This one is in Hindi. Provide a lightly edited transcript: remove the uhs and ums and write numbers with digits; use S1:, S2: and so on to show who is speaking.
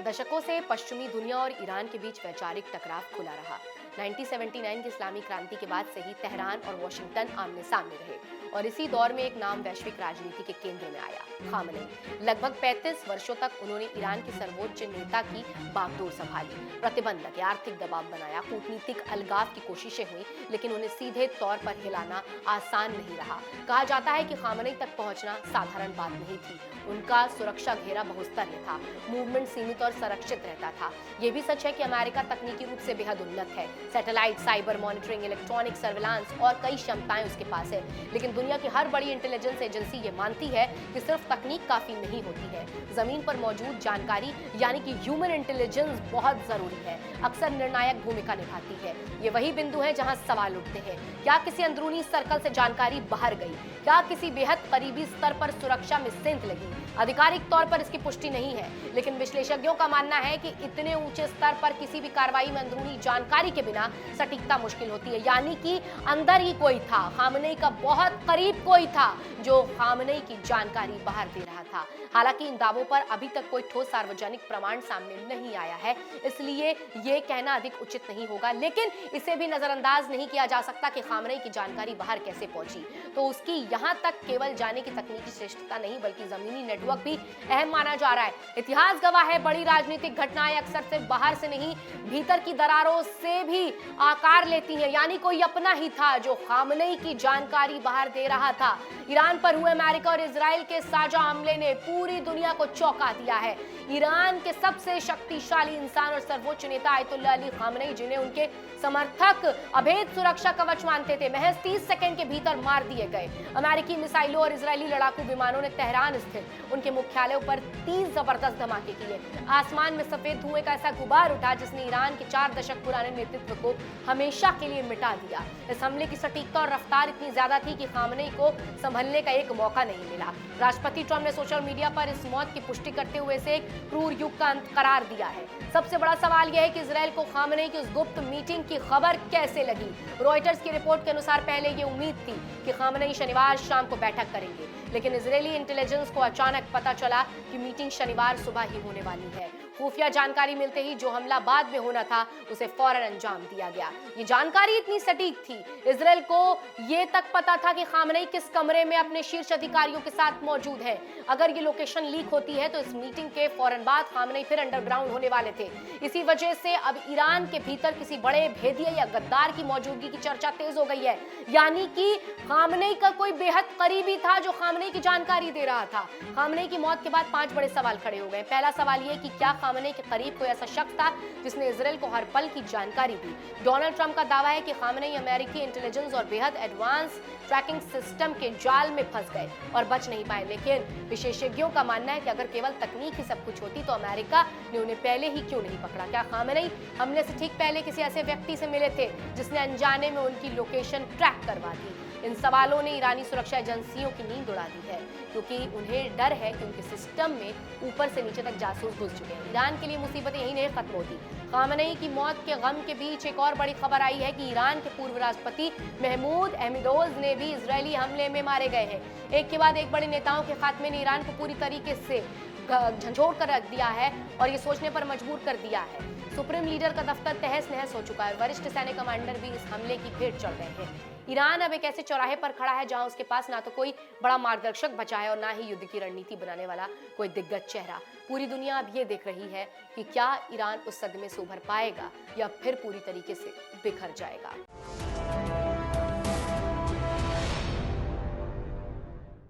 S1: दशकों से पश्चिमी दुनिया और ईरान के बीच वैचारिक टकराव खुला रहा। 1979 की इस्लामी क्रांति के बाद से ही तेहरान और वॉशिंगटन आमने सामने रहे और इसी दौर में एक नाम वैश्विक राजनीति के केंद्र में आया, खामनेई। लगभग 35 वर्षों तक उन्होंने ईरान के सर्वोच्च नेता की बागडोर संभाली, प्रतिबंध लगे, आर्थिक दबाव बनाया, कूटनीतिक अलगाव की कोशिशें हुई, लेकिन उन्हें सीधे तौर पर हिलाना आसान नहीं रहा। कहा जाता है कि खामनेई तक पहुंचना साधारण बात नहीं थी। उनका सुरक्षा घेरा बहुस्तरीय था, मूवमेंट सीमित और संरक्षित रहता था। ये भी सच है कि अमेरिका तकनीकी रूप से बेहद उन्नत है, satellite, cyber monitoring, electronic surveillance और कई क्षमताएं उसके पास है। लेकिन दुनिया की हर बड़ी इंटेलिजेंस एजेंसी ये मानती है कि सिर्फ तकनीक काफी नहीं होती है, जमीन पर मौजूद जानकारी यानी कि ह्यूमन इंटेलिजेंस बहुत जरूरी है, अक्सर निर्णायक भूमिका निभाती है। ये वही बिंदु है जहां सवाल उठते हैं, क्या किसी अंदरूनी सर्कल से जानकारी बाहर गई? क्या किसी बेहद करीबी स्तर पर सुरक्षा में सेंध लगी? आधिकारिक तौर पर इसकी पुष्टि नहीं है, लेकिन विश्लेषज्ञों का मानना है कि इतने ऊंचे स्तर पर किसी भी कार्रवाई में अंदरूनी जानकारी के बिना सटीकता मुश्किल होती है, यानी कि अंदर ही कोई था, खामनेई का बहुत करीब कोई था जो खामनेई की जानकारी बाहर दे रहा था। हालांकि इन दावों पर अभी तक कोई ठोस सार्वजनिक प्रमाण सामने नहीं आया है, इसलिए ये कहना अधिक उचित नहीं होगा, लेकिन इसे भी नजरअंदाज नहीं किया जा सकता कि खामनेई की जानकारी बाहर कैसे पहुंची। तो उसकी यहां तक केवल जाने की तकनीकी श्रेष्ठता नहीं बल्कि जमीनी नेटवर्क भी अहम माना जा रहा है। इतिहास गवाह है, बड़ी राजनीतिक घटनाएं अक्सर सिर्फ बाहर से नहीं भीतर की दरारों से भी आकार लेती हैं, यानी कोई अपना ही था जो खामनेई की जानकारी बाहर दे रहा था। ईरान पर हुए अमेरिका और इजराइल के साझा हमले ने पूरी दुनिया को चौंका दिया है। ईरान के सबसे शक्तिशाली इंसान और सर्वोच्च नेता आयतुल्ला अली खामनेई, जिन्हें उनके समर्थक अभेद सुरक्षा कवच मानते थे, महज 30 सेकंड के भीतर मार दिए गए। अमेरिकी मिसाइलों और इजरायली लड़ाकू विमानों ने तेहरान स्थित उनके मुख्यालयों पर 30 जबरदस्त धमाके किए। आसमान में सफेद धुएं का ऐसा गुबार उठा जिसने ईरान के 4 दशक पुराने नेतृत्व को हमेशा के लिए मिटा दिया। इस हमले की सटीकता और रफ्तार इतनी ज्यादा थी कि खामनेई को संभलने का एक मौका नहीं मिला। राष्ट्रपति ट्रंप ने सोशल मीडिया पर इस मौत की पुष्टि करते हुए इसे एक क्रूर युग का अंत करार दिया है। सबसे बड़ा सवाल यह है कि इजराइल को खामनेई की उस गुप्त मीटिंग की खबर कैसे लगी? रॉयटर्स की रिपोर्ट के अनुसार पहले ये उम्मीद थी कि खामनेई शनिवार शाम को बैठक करेंगे, लेकिन इजरायली इंटेलिजेंस को अचानक पता चला कि मीटिंग शनिवार सुबह ही होने वाली है। खुफिया जानकारी मिलते ही जो हमला बाद में होना था उसे फौरन अंजाम दिया गया। ये जानकारी इतनी सटीक थी, इजराइल को ये तक पता था कि खामनेई किस कमरे में अपने शीर्ष अधिकारियों के साथ मौजूद है। अगर ये लोकेशन लीक होती है तो इस मीटिंग के फौरन बाद खामनेई फिर अंडरग्राउंड होने वाले थे। इसी वजह से अब ईरान के भीतर किसी बड़े भेदिए या गद्दार की मौजूदगी की चर्चा तेज हो गई है, यानी कि खामनेई का कोई बेहद करीबी था जो खामनेई की जानकारी दे रहा था। खामनेई की मौत के बाद 5 बड़े सवाल खड़े हो गए। पहला सवाल यह कि क्या खामनेई के करीब कोई ऐसा शख्स था जिसने इजराइल को हर पल की जानकारी दी? डोनाल्ड ट्रंप का दावा है कि खामनेई अमेरिकी इंटेलिजेंस और बेहद एडवांस ट्रैकिंग सिस्टम के जाल में फंस गए और बच नहीं पाए, लेकिन विशेषज्ञों का मानना है कि अगर केवल तकनीक ही सब कुछ होती तो अमेरिका ने उन्हें पहले ही क्यों नहीं पकड़ा? क्या खामनेई हमले से ठीक पहले किसी ऐसे व्यक्ति से मिले थे जिसने अनजाने में उनकी लोकेशन ट्रैक करवा दी? इन सवालों ने ईरानी सुरक्षा एजेंसियों की नींद उड़ा दी है, क्योंकि उन्हें डर है कि उनके सिस्टम में ऊपर से नीचे तक जासूस घुस चुके हैं। ईरान के लिए मुसीबतें यही नहीं खत्म होती। खामनेई की मौत के गम के बीच एक और बड़ी खबर आई है कि ईरान के पूर्व राष्ट्रपति महमूद अहमदोज ने भी इजरायली हमले में मारे गए हैं। एक के बाद एक बड़े नेताओं के खात्मे ने ईरान को पूरी तरीके से झंझोड़ कर रख दिया है और ये सोचने पर मजबूर कर दिया है। सुप्रीम लीडर का दफ्तर तहस नहस हो चुका है, वरिष्ठ सैन्य कमांडर भी इस हमले की भेंट चढ़ गए हैं। ईरान अब एक ऐसे चौराहे पर खड़ा है जहां उसके पास ना तो कोई बड़ा मार्गदर्शक बचा है और ना ही युद्ध की रणनीति बनाने वाला कोई दिग्गज चेहरा। पूरी दुनिया अब ये देख रही है कि क्या ईरान उस सदमे से उभर पाएगा या फिर पूरी तरीके से बिखर जाएगा।